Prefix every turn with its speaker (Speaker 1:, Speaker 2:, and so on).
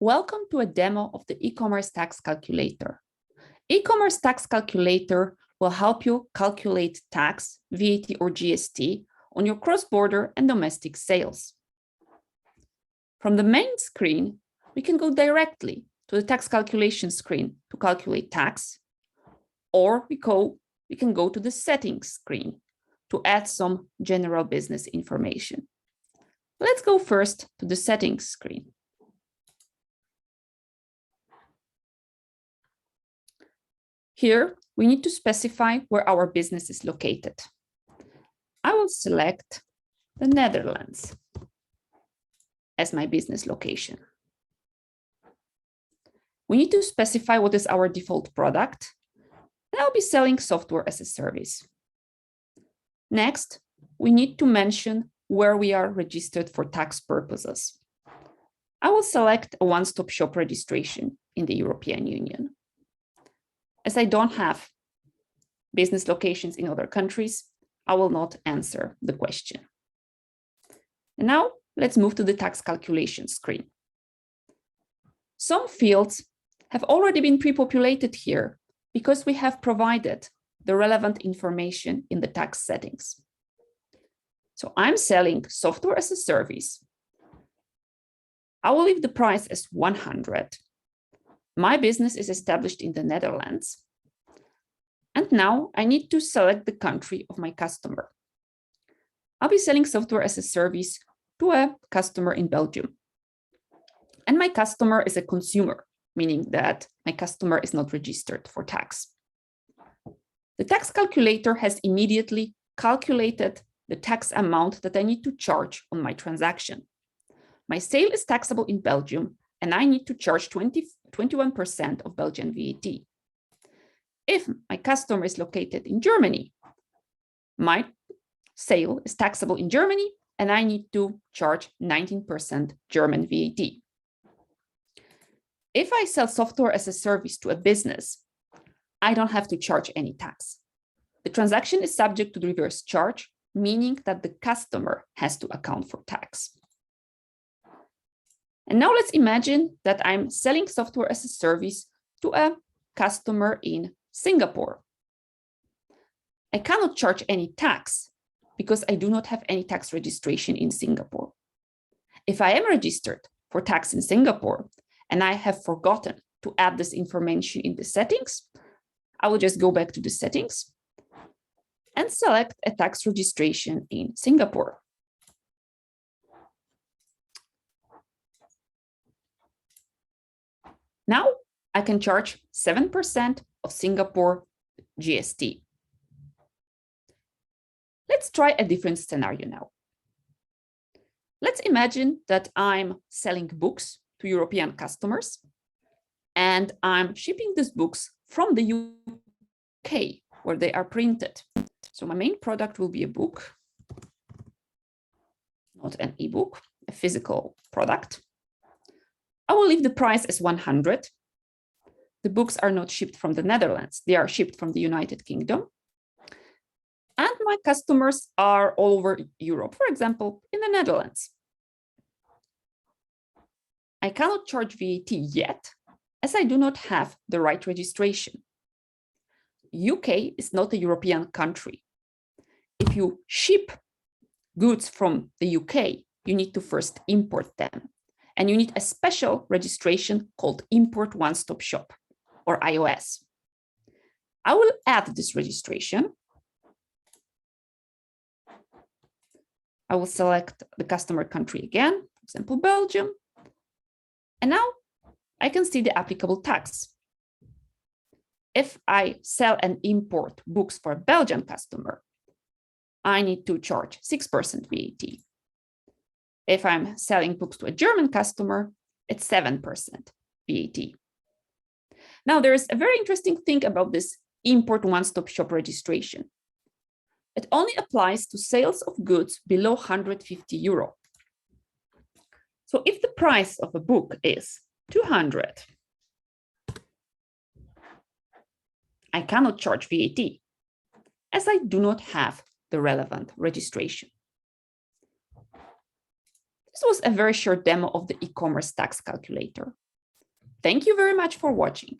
Speaker 1: Welcome to a demo of the e-commerce tax calculator. E-commerce tax calculator will help you calculate tax, VAT or GST on your cross-border and domestic sales. From the main screen, we can go directly to the tax calculation screen to calculate tax, or we can go to the settings screen to add some general business information. Let's go first to the settings screen. Here, we need to specify where our business is located. I will select the Netherlands as my business location. We need to specify what is our default product, and I'll be selling software as a service. Next, we need to mention where we are registered for tax purposes. I will select a one-stop shop registration in the European Union. As I don't have business locations in other countries, I will not answer the question. And now let's move to the tax calculation screen. Some fields have already been pre-populated here because we have provided the relevant information in the tax settings. So I'm selling software as a service. I will leave the price as 100. My business is established in the Netherlands. And now I need to select the country of my customer. I'll be selling software as a service to a customer in Belgium. And my customer is a consumer, meaning that my customer is not registered for tax. The tax calculator has immediately calculated the tax amount that I need to charge on my transaction. My sale is taxable in Belgium, and I need to charge 21% of Belgian VAT. If my customer is located in Germany, my sale is taxable in Germany, and I need to charge 19% German VAT. If I sell software as a service to a business, I don't have to charge any tax. The transaction is subject to the reverse charge, meaning that the customer has to account for tax. And now let's imagine that I'm selling software as a service to a customer in Singapore. I cannot charge any tax because I do not have any tax registration in Singapore. If I am registered for tax in Singapore and I have forgotten to add this information in the settings, I will just go back to the settings and select a tax registration in Singapore. Now I can charge 7% of Singapore GST. Let's try a different scenario now. Let's imagine that I'm selling books to European customers and I'm shipping these books from the UK where they are printed. So my main product will be a book, not an ebook, a physical product. I will leave the price as 100. The books are not shipped from the Netherlands. They are shipped from the United Kingdom. And my customers are all over Europe, for example, in the Netherlands. I cannot charge VAT yet, as I do not have the right registration. UK is not a European country. If you ship goods from the UK, you need to first import them. And you need a special registration called Import One-Stop Shop, or IOS. I will add this registration. I will select the customer country again, for example, Belgium. And now I can see the applicable tax. If I sell and import books for a Belgian customer, I need to charge 6% VAT. If I'm selling books to a German customer, it's 7% VAT. Now, there is a very interesting thing about this Import One-Stop Shop registration. It only applies to sales of goods below 150 euro. So if the price of a book is 200, I cannot charge VAT, as I do not have the relevant registration. This was a very short demo of the e-commerce tax calculator. Thank you very much for watching.